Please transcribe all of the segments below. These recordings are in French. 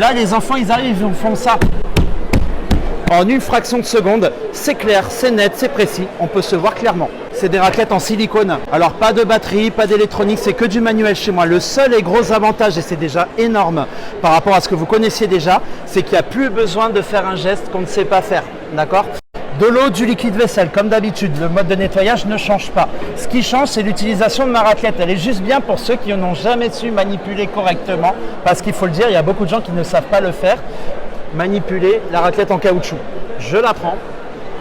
Là, les enfants, ils arrivent, ils font ça en une fraction de seconde. C'est clair, c'est net, c'est précis. On peut se voir clairement. C'est des raclettes en silicone. Alors, pas de batterie, pas d'électronique, c'est que du manuel chez moi. Le seul et gros avantage, et c'est déjà énorme par rapport à ce que vous connaissiez déjà, c'est qu'il n'y a plus besoin de faire un geste qu'on ne sait pas faire. D'accord ? De l'eau, du liquide vaisselle, comme d'habitude. Le mode de nettoyage ne change pas. Ce qui change, c'est l'utilisation de ma raclette. Elle est juste bien pour ceux qui n'ont jamais su manipuler correctement. Parce qu'il faut le dire, il y a beaucoup de gens qui ne savent pas le faire. Manipuler la raclette en caoutchouc. Je la prends,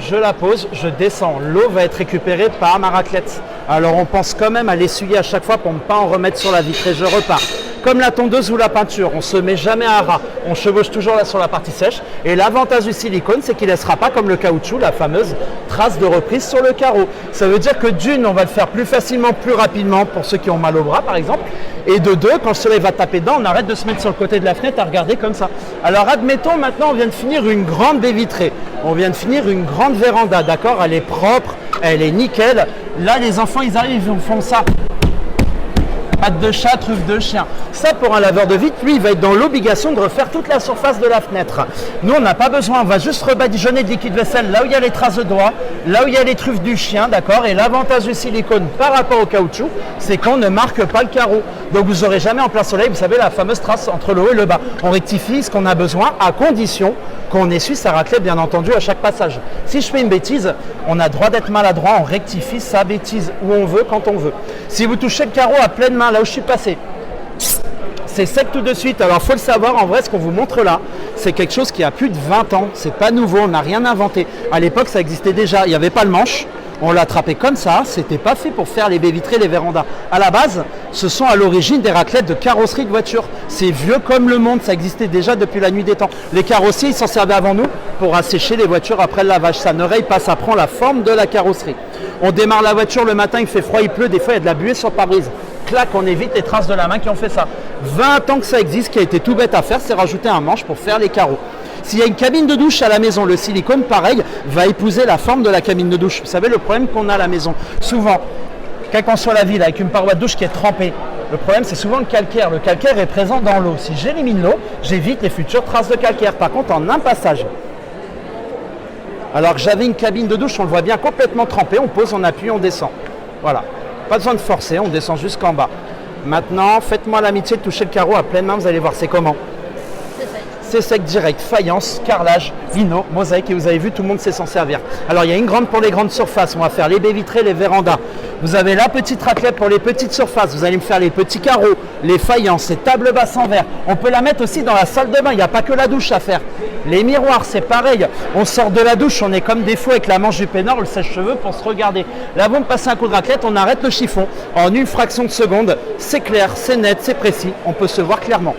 je la pose, je descends. L'eau va être récupérée par ma raclette. Alors on pense quand même à l'essuyer à chaque fois pour ne pas en remettre sur la vitre. Et je repars. Comme la tondeuse ou la peinture, on ne se met jamais à ras, on chevauche toujours là sur la partie sèche. Et l'avantage du silicone, c'est qu'il ne laissera pas comme le caoutchouc, la fameuse trace de reprise sur le carreau. Ça veut dire que d'une, on va le faire plus facilement, plus rapidement pour ceux qui ont mal au bras par exemple. Et de deux, quand le soleil va taper dedans, on arrête de se mettre sur le côté de la fenêtre à regarder comme ça. Alors admettons maintenant, on vient de finir une grande baie vitrée. On vient de finir une grande véranda, d'accord? Elle est propre, elle est nickel. Là, les enfants, ils arrivent, ils font ça. Pattes de chat, truffes de chien. Ça, pour un laveur de vitre, lui, il va être dans l'obligation de refaire toute la surface de la fenêtre. Nous, on n'a pas besoin. On va juste rebadigeonner de liquide vaisselle là où il y a les traces de doigts, là où il y a les truffes du chien, d'accord? Et l'avantage du silicone par rapport au caoutchouc, c'est qu'on ne marque pas le carreau. Donc, vous n'aurez jamais en plein soleil, vous savez, la fameuse trace entre le haut et le bas. On rectifie ce qu'on a besoin à condition qu'on essuie sa raclette, bien entendu, à chaque passage. Si je fais une bêtise, on a droit d'être maladroit, on rectifie sa bêtise où on veut, quand on veut. Si vous touchez le carreau à pleine main, là où je suis passé, c'est sec tout de suite. Alors, il faut le savoir, en vrai, ce qu'on vous montre là, c'est quelque chose qui a plus de 20 ans. C'est pas nouveau, on n'a rien inventé. À l'époque, ça existait déjà. Il n'y avait pas le manche. On l'attrapait comme ça, c'était pas fait pour faire les baies vitrées, les vérandas. À la base, ce sont à l'origine des raclettes de carrosserie de voiture. C'est vieux comme le monde, ça existait déjà depuis la nuit des temps. Les carrossiers, ils s'en servaient avant nous pour assécher les voitures après le lavage. Ça ne raye pas, ça prend la forme de la carrosserie. On démarre la voiture le matin, il fait froid, il pleut, des fois il y a de la buée sur le pare-brise. Clac, on évite les traces de la main qui ont fait ça. 20 ans que ça existe, qui a été tout bête à faire, c'est rajouter un manche pour faire les carreaux. S'il y a une cabine de douche à la maison, le silicone, pareil, va épouser la forme de la cabine de douche. Vous savez, le problème qu'on a à la maison, souvent, quelle qu'en soit la ville, avec une paroi de douche qui est trempée, le problème, c'est souvent le calcaire. Le calcaire est présent dans l'eau. Si j'élimine l'eau, j'évite les futures traces de calcaire. Par contre, en un passage, alors que j'avais une cabine de douche, on le voit bien complètement trempé, on pose, on appuie, on descend. Voilà. Pas besoin de forcer, on descend jusqu'en bas. Maintenant, faites-moi l'amitié de toucher le carreau à pleine main, vous allez voir, c'est comment? C'est sec direct, faïence, carrelage, lino, mosaïque, et vous avez vu, tout le monde sait s'en servir. Alors il y a une grande pour les grandes surfaces, on va faire les baies vitrées, les vérandas. Vous avez la petite raclette pour les petites surfaces, vous allez me faire les petits carreaux, les faïences, les tables basses en verre. On peut la mettre aussi dans la salle de bain, il n'y a pas que la douche à faire. Les miroirs, c'est pareil, on sort de la douche, on est comme des fous avec la manche du peignoir, le sèche-cheveux pour se regarder. Là, vous me passez un coup de raclette, on arrête le chiffon en une fraction de seconde. C'est clair, c'est net, c'est précis, on peut se voir clairement.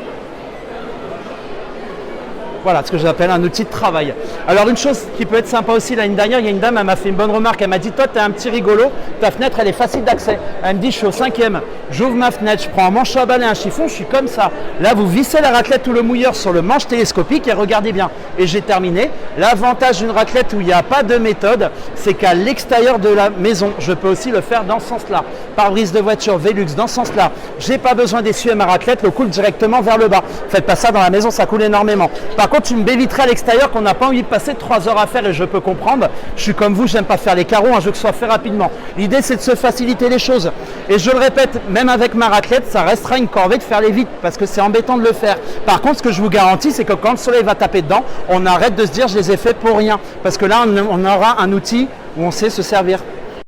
Voilà ce que j'appelle un outil de travail. Alors une chose qui peut être sympa aussi, l'année dernière, il y a une dame, elle m'a fait une bonne remarque, elle m'a dit, toi tu es un petit rigolo, ta fenêtre elle est facile d'accès. Elle me dit, je suis au 5e, j'ouvre ma fenêtre, je prends un manche à balai, un chiffon, je suis comme ça. Là vous vissez la raclette ou le mouilleur sur le manche télescopique et regardez bien. Et j'ai terminé. L'avantage d'une raclette où il n'y a pas de méthode, c'est qu'à l'extérieur de la maison, je peux aussi le faire dans ce sens-là. Pare-brise de voiture, Velux, dans ce sens-là. J'ai pas besoin d'essuyer ma raclette, le coule directement vers le bas. Faites pas ça dans la maison, ça coule énormément. Par contre, une baie vitrée à l'extérieur qu'on n'a pas envie de passer 3 heures à faire, et je peux comprendre, je suis comme vous, j'aime pas faire les carreaux, je veux que ce soit fait rapidement. L'idée c'est de se faciliter les choses. Et je le répète, même avec ma raclette, ça restera une corvée de faire les vite parce que c'est embêtant de le faire. Par contre, ce que je vous garantis, c'est que quand le soleil va taper dedans, on arrête de se dire je les ai fait pour rien. Parce que là, on aura un outil où on sait se servir.